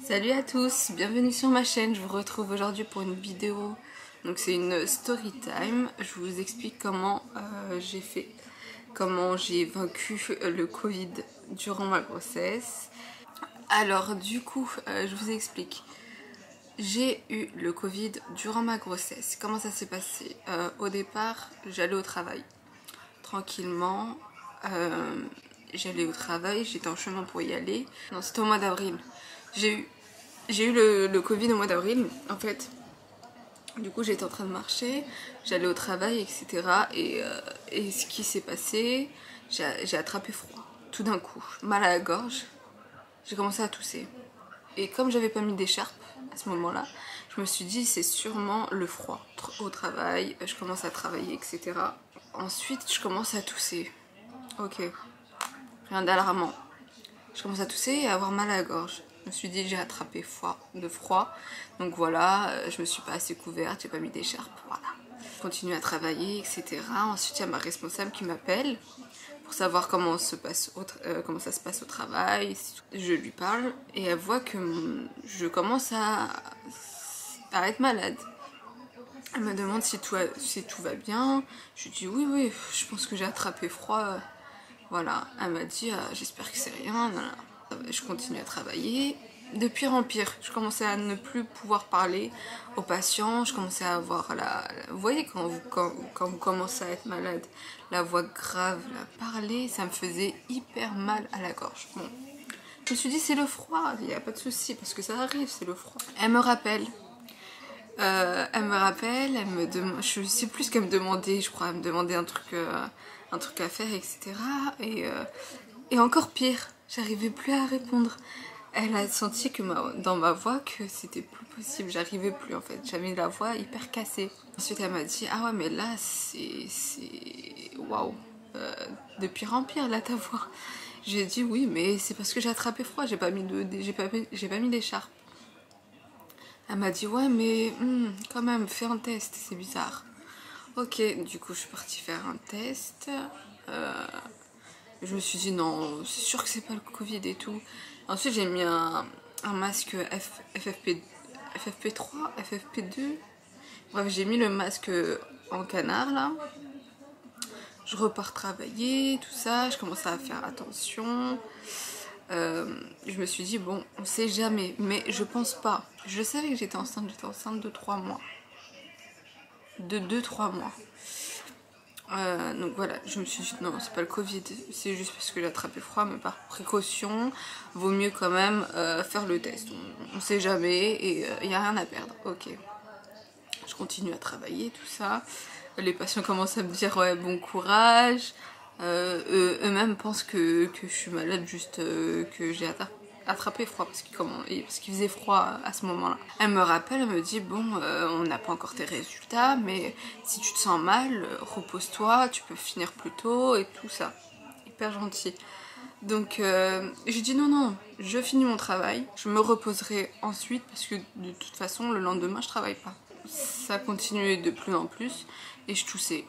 Salut à tous, bienvenue sur ma chaîne. Je vous retrouve aujourd'hui pour une vidéo. Donc c'est une story time. Je vous explique comment comment j'ai vaincu le Covid durant ma grossesse. Alors du coup, je vous explique. J'ai eu le Covid durant ma grossesse. Comment ça s'est passé? Au départ, j'allais au travail tranquillement. J'allais au travail, j'étais en chemin pour y aller. Non, c'était au mois d'avril. J'ai eu le Covid au mois d'avril, en fait. Du coup, j'étais en train de marcher, j'allais au travail, etc. Et ce qui s'est passé, j'ai attrapé froid. Tout d'un coup, mal à la gorge, j'ai commencé à tousser. Et comme j'avais pas mis d'écharpe à ce moment-là, je me suis dit c'est sûrement le froid. Au travail, je commence à travailler, etc. Ensuite, je commence à tousser. Ok, rien d'alarmant. Je commence à tousser et à avoir mal à la gorge. Je me suis dit j'ai attrapé froid. Donc voilà, je me suis pas assez couverte, j'ai pas mis d'écharpe, voilà. Je continue à travailler, etc. Ensuite il y a ma responsable qui m'appelle pour savoir comment ça se passe au travail. Je lui parle et elle voit que je commence à être malade. Elle me demande si tout va bien. Je lui dis oui, je pense que j'ai attrapé froid. Voilà, elle m'a dit j'espère que c'est rien. Voilà. Je continue à travailler. De pire en pire, je commençais à ne plus pouvoir parler aux patients. Je commençais à avoir vous voyez quand vous commencez à être malade, la voix grave, parler, ça me faisait hyper mal à la gorge. Bon, je me suis dit c'est le froid, il n'y a pas de souci parce que ça arrive, c'est le froid. Elle me rappelle, elle me demande, je sais plus ce qu'elle me demandait, je crois, elle me demandait un truc à faire, etc. Et encore pire, j'arrivais plus à répondre. Elle a senti que dans ma voix que c'était plus possible, j'arrivais plus en fait, j'avais la voix hyper cassée. Ensuite elle m'a dit ah ouais mais là c'est waouh, de pire en pire là ta voix. J'ai dit oui mais c'est parce que j'ai attrapé froid, j'ai pas mis d'écharpe. Elle m'a dit ouais mais quand même fais un test, c'est bizarre. Ok, du coup je suis partie faire un test. Je me suis dit non, c'est sûr que c'est pas le Covid et tout. Ensuite j'ai mis un masque FFP3, FFP2. Bref, j'ai mis le masque en canard là. Je repars travailler, tout ça. Je commençais à faire attention. Je me suis dit bon, on sait jamais. Mais je pense pas. Je savais que j'étais enceinte de 3 mois. De 2-3 mois. Donc voilà, je me suis dit non, c'est pas le Covid, c'est juste parce que j'ai attrapé froid, mais par précaution, vaut mieux quand même faire le test. On sait jamais et il n'y a rien à perdre. Ok, je continue à travailler, tout ça. Les patients commencent à me dire ouais, bon courage. Eux-mêmes pensent que je suis malade, juste que j'ai attrapé froid parce qu'il faisait froid à ce moment-là. Elle me rappelle, elle me dit bon on n'a pas encore tes résultats mais si tu te sens mal, repose-toi, tu peux finir plus tôt et tout ça. Hyper gentil. Donc j'ai dit non, je finis mon travail, je me reposerai ensuite parce que de toute façon le lendemain je travaille pas. Ça continuait de plus en plus et je toussais.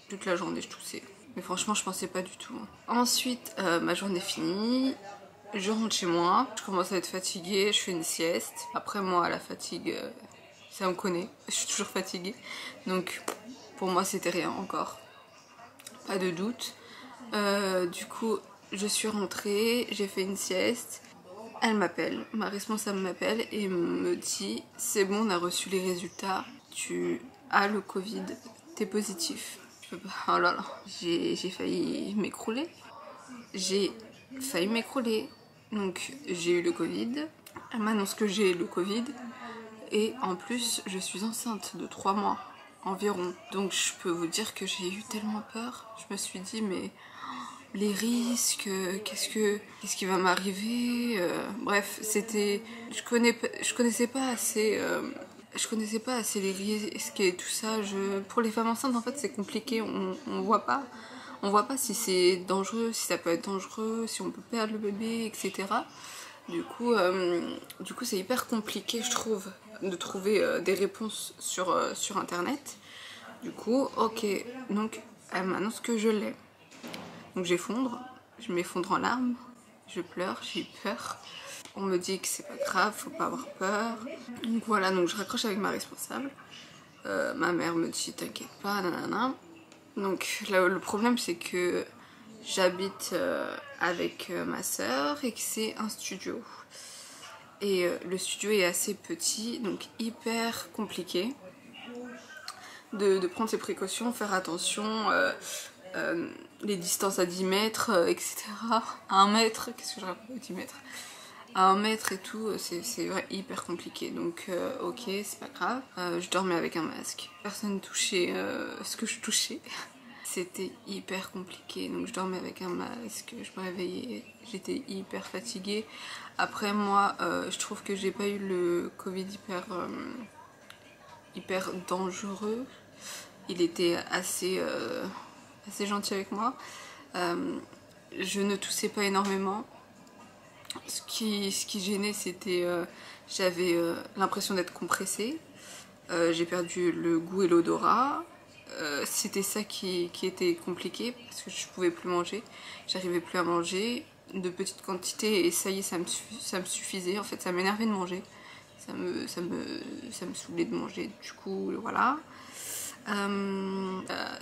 Toute la journée je toussais. Mais franchement je pensais pas du tout. Ensuite ma journée finie, je rentre chez moi, je commence à être fatiguée, je fais une sieste. Après moi la fatigue, ça me connaît, je suis toujours fatiguée. Donc pour moi c'était rien encore, pas de doute. Du coup je suis rentrée, j'ai fait une sieste. Elle m'appelle, ma responsable m'appelle et me dit c'est bon on a reçu les résultats, tu as le Covid, t'es positif. Je peux pas, oh là là, j'ai failli m'écrouler. Donc j'ai eu le Covid, elle m'annonce que j'ai le Covid et en plus je suis enceinte de 3 mois environ. Donc je peux vous dire que j'ai eu tellement peur, je me suis dit mais les risques, qu'est-ce qui va m'arriver, bref c'était, je connaissais pas assez les risques et tout ça. Pour les femmes enceintes en fait c'est compliqué, on voit pas si c'est dangereux, si ça peut être dangereux, si on peut perdre le bébé, etc. Du coup c'est hyper compliqué je trouve de trouver des réponses sur internet. Du coup ok, donc elle m'annonce que je l'ai. Donc j'effondre, je m'effondre en larmes, je pleure, j'ai eu peur. on me dit que c'est pas grave, faut pas avoir peur. Donc voilà, donc je raccroche avec ma responsable. Ma mère me dit t'inquiète pas, nanana. Donc là, le problème c'est que j'habite avec ma soeur et que c'est un studio. Et le studio est assez petit, donc hyper compliqué de prendre ses précautions, faire attention, les distances à 10 mètres, etc. À 1 mètre, qu'est-ce que je raconte 10 mètres à 1 mètre et tout, c'est hyper compliqué. Donc ok, c'est pas grave. Je dormais avec un masque. Personne touchait ce que je touchais. C'était hyper compliqué, donc je dormais avec un masque, je me réveillais, j'étais hyper fatiguée. Après moi, je trouve que j'ai pas eu le Covid hyper dangereux. Il était assez gentil avec moi. Je ne toussais pas énormément. Ce qui gênait, c'était j'avais l'impression d'être compressée. J'ai perdu le goût et l'odorat. C'était ça qui était compliqué parce que je pouvais plus manger, j'arrivais plus à manger de petites quantités et ça y est, ça me suffisait. En fait, ça m'énervait de manger, ça me saoulait de manger, du coup voilà.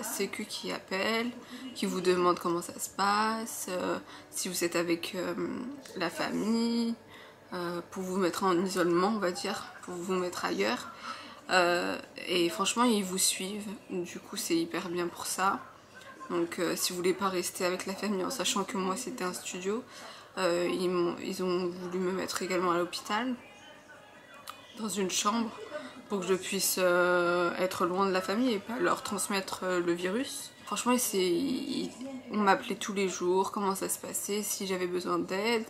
Sécu qui appelle, qui vous demande comment ça se passe, si vous êtes avec la famille, pour vous mettre en isolement, on va dire, pour vous mettre ailleurs. Et franchement ils vous suivent, du coup c'est hyper bien pour ça. Donc si vous voulez pas rester avec la famille, en sachant que moi c'était un studio, ils ont voulu me mettre également à l'hôpital, dans une chambre, pour que je puisse être loin de la famille et pas leur transmettre le virus. Franchement on m'appelait tous les jours, comment ça se passait, si j'avais besoin d'aide.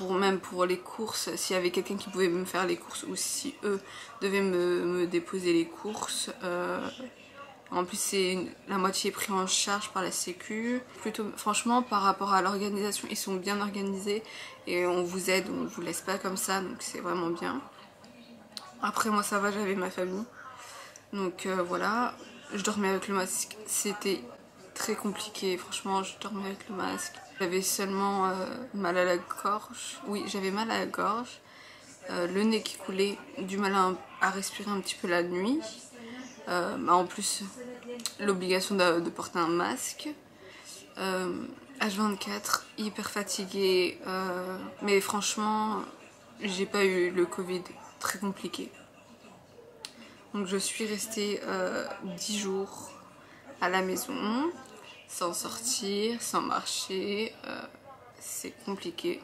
Même pour les courses, s'il y avait quelqu'un qui pouvait me faire les courses ou si eux devaient me déposer les courses. En plus la moitié est pris en charge par la sécu. Franchement par rapport à l'organisation, ils sont bien organisés et on vous aide, on vous laisse pas comme ça, donc c'est vraiment bien. Après moi ça va, j'avais ma famille. Donc voilà, je dormais avec le masque, c'était très compliqué, franchement je dormais avec le masque. J'avais seulement mal à la gorge, oui j'avais mal à la gorge, le nez qui coulait, du mal à respirer un petit peu la nuit. En plus l'obligation de porter un masque, H24, hyper fatiguée, mais franchement j'ai pas eu le Covid très compliqué. Donc je suis restée 10 jours à la maison, sans sortir, sans marcher. C'est compliqué,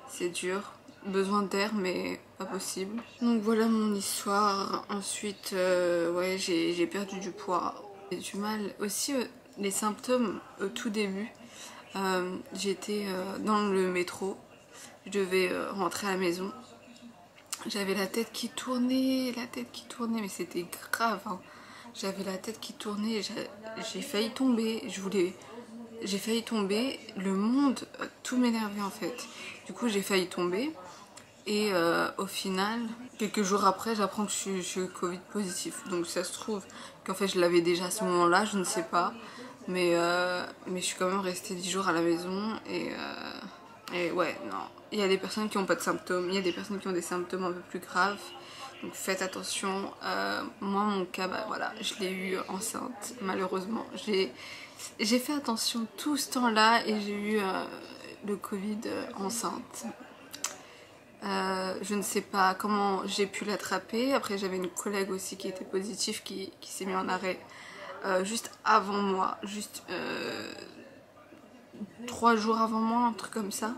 c'est dur. Besoin d'air mais pas possible. Donc voilà mon histoire. Ensuite ouais, j'ai perdu du poids. J'ai du mal aussi, les symptômes au tout début. J'étais dans le métro, je devais rentrer à la maison. J'avais la tête qui tournait, mais c'était grave, hein. J'avais la tête qui tournait, j'ai failli tomber, j'ai failli tomber, le monde, tout m'énervait en fait. Du coup j'ai failli tomber et au final, quelques jours après, j'apprends que je suis Covid positif. Donc ça se trouve qu'en fait je l'avais déjà à ce moment-là, je ne sais pas. Mais je suis quand même restée 10 jours à la maison et ouais, non. Il y a des personnes qui n'ont pas de symptômes, il y a des personnes qui ont des symptômes un peu plus graves. Donc faites attention. Moi, mon cas, bah, voilà, je l'ai eu enceinte, malheureusement. J'ai fait attention tout ce temps-là et j'ai eu le Covid enceinte. Je ne sais pas comment j'ai pu l'attraper. Après, j'avais une collègue aussi qui était positive, qui s'est mis en arrêt juste avant moi, juste 3 jours avant moi, un truc comme ça.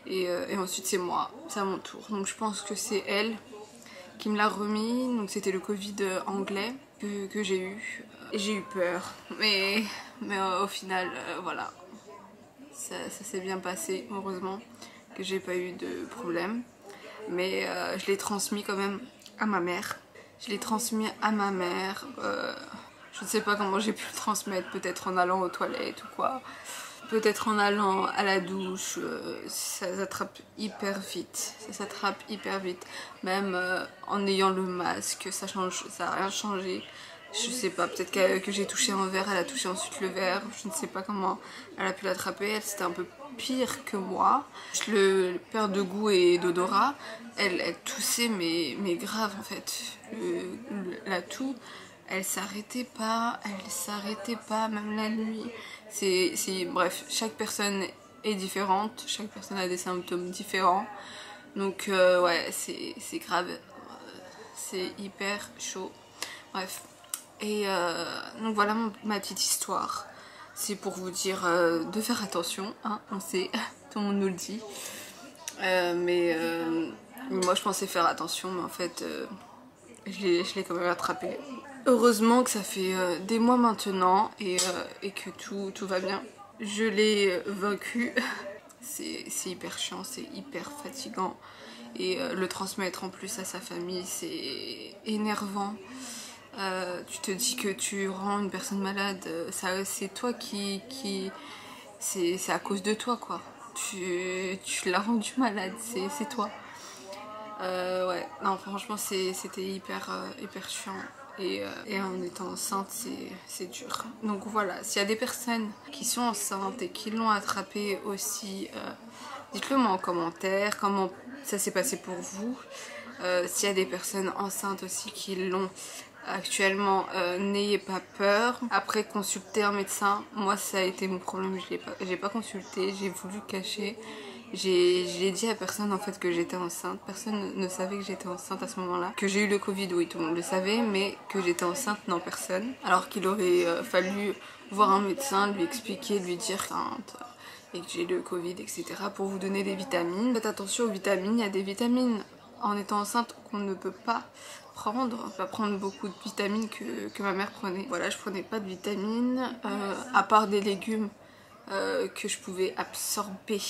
Et ensuite c'est moi, c'est à mon tour. Donc je pense que c'est elle qui me l'a remis. Donc c'était le Covid anglais que j'ai eu. Et j'ai eu peur, mais au final voilà, ça s'est bien passé, heureusement que j'ai pas eu de problème. Mais je l'ai transmis quand même à ma mère. Je l'ai transmis à ma mère. Je ne sais pas comment j'ai pu le transmettre, peut-être en allant aux toilettes ou quoi. Peut-être en allant à la douche, ça s'attrape hyper vite. Ça s'attrape hyper vite. Même en ayant le masque, ça n'a rien changé. Je sais pas, peut-être que j'ai touché un verre, elle a touché ensuite le verre. Je ne sais pas comment elle a pu l'attraper. Elle, c'était un peu pire que moi. Le père de goût et d'odorat, elle toussait, mais grave en fait. La toux, elle s'arrêtait pas, même la nuit. Bref, chaque personne est différente, chaque personne a des symptômes différents. Donc ouais, c'est grave, c'est hyper chaud. Bref. Et donc voilà ma petite histoire. C'est pour vous dire de faire attention, hein, on sait, tout le monde nous le dit. Mais moi je pensais faire attention, mais en fait je l'ai quand même attrapé. Heureusement que ça fait des mois maintenant et que tout va bien. Je l'ai vaincu. C'est hyper chiant, c'est hyper fatigant. Et le transmettre en plus à sa famille, c'est énervant. Tu te dis que tu rends une personne malade, c'est toi c'est à cause de toi quoi. Tu l'as rendu malade, c'est toi. Ouais, non franchement c'était hyper chiant. Et en étant enceinte c'est dur. Donc voilà, s'il y a des personnes qui sont enceintes et qui l'ont attrapé aussi, dites-le moi en commentaire, comment ça s'est passé pour vous. S'il y a des personnes enceintes aussi qui l'ont actuellement, n'ayez pas peur. Après, consulter un médecin, moi ça a été mon problème, j'ai pas consulté, j'ai voulu cacher. J'ai dit à personne en fait que j'étais enceinte, personne ne savait que j'étais enceinte à ce moment-là. Que j'ai eu le Covid, oui tout le monde le savait, mais que j'étais enceinte, non personne. Alors qu'il aurait fallu voir un médecin, lui expliquer, lui dire et que j'ai le Covid, etc. pour vous donner des vitamines. Faites attention aux vitamines, il y a des vitamines en étant enceinte qu'on ne peut pas prendre. Pas prendre beaucoup de vitamines que ma mère prenait. Voilà, je prenais pas de vitamines, à part des légumes que je pouvais absorber.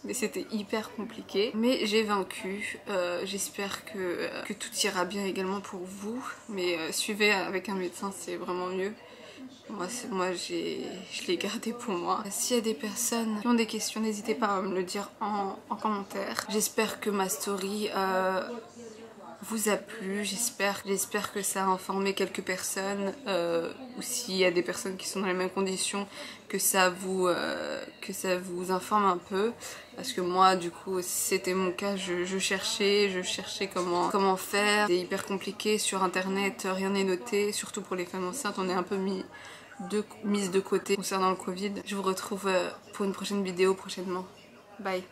Mais c'était hyper compliqué. Mais j'ai vaincu. J'espère que tout ira bien également pour vous. Mais suivez avec un médecin, c'est vraiment mieux. Moi je l'ai gardé pour moi. S'il y a des personnes qui ont des questions, n'hésitez pas à me le dire en commentaire. J'espère que ma story vous a plu, j'espère que ça a informé quelques personnes, ou s'il y a des personnes qui sont dans les mêmes conditions, que ça vous informe un peu, parce que moi du coup c'était mon cas, je cherchais comment faire, c'est hyper compliqué sur internet, rien n'est noté, surtout pour les femmes enceintes, on est un peu mise de côté concernant le Covid. Je vous retrouve pour une prochaine vidéo prochainement, bye.